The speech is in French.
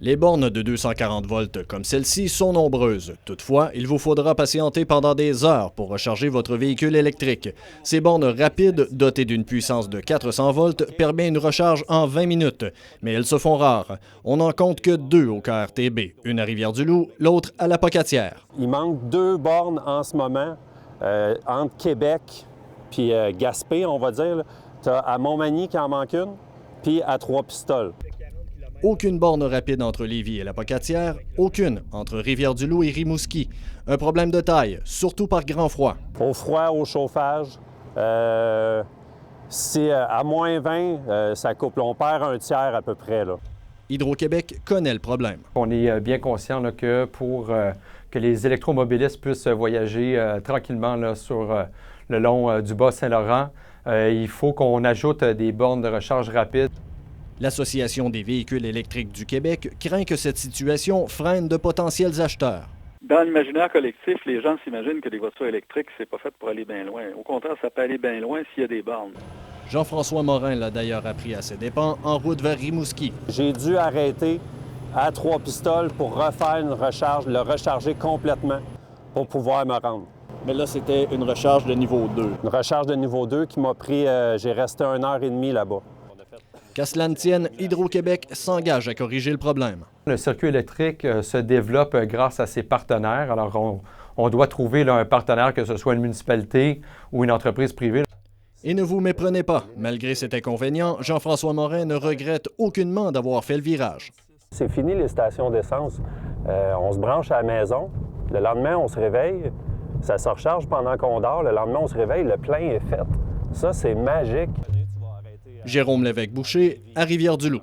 Les bornes de 240 volts comme celle-ci sont nombreuses. Toutefois, il vous faudra patienter pendant des heures pour recharger votre véhicule électrique. Ces bornes rapides, dotées d'une puissance de 400 volts, permettent une recharge en 20 minutes. Mais elles se font rares. On n'en compte que 2 au KRTB, une à Rivière-du-Loup, l'autre à la Pocatière. Il manque 2 bornes en ce moment entre Québec puis Gaspé, on va dire. Tu as à Montmagny qui en manque une, puis à Trois-Pistoles. Aucune borne rapide entre Lévis et la Pocatière, aucune entre Rivière-du-Loup et Rimouski. Un problème de taille, surtout par grand froid. Au froid, au chauffage, si à moins 20, ça coupe. On perd un tiers à peu près, là. Hydro-Québec connaît le problème. On est bien conscient là, que pour que les électromobilistes puissent voyager tranquillement là, sur le long du Bas-Saint-Laurent, il faut qu'on ajoute des bornes de recharge rapide. L'Association des véhicules électriques du Québec craint que cette situation freine de potentiels acheteurs. Dans l'imaginaire collectif, les gens s'imaginent que les voitures électriques, c'est pas fait pour aller bien loin. Au contraire, ça peut aller bien loin s'il y a des bornes. Jean-François Morin l'a d'ailleurs appris à ses dépens en route vers Rimouski. J'ai dû arrêter à Trois-Pistoles pour refaire une recharge, le recharger complètement pour pouvoir me rendre. Mais là, c'était une recharge de niveau 2. Une recharge de niveau 2 qui m'a pris, j'ai resté 1h30 là-bas. Qu'à cela ne tienne, Hydro-Québec s'engage à corriger le problème. Le circuit électrique se développe grâce à ses partenaires. Alors, on doit trouver là, un partenaire, que ce soit une municipalité ou une entreprise privée. Et ne vous méprenez pas, malgré cet inconvénient, Jean-François Morin ne regrette aucunement d'avoir fait le virage. C'est fini les stations d'essence. On se branche à la maison. Le lendemain, on se réveille. Ça se recharge pendant qu'on dort. Le lendemain, on se réveille. Le plein est fait. Ça, c'est magique. Jérôme Lévesque-Boucher, à Rivière-du-Loup.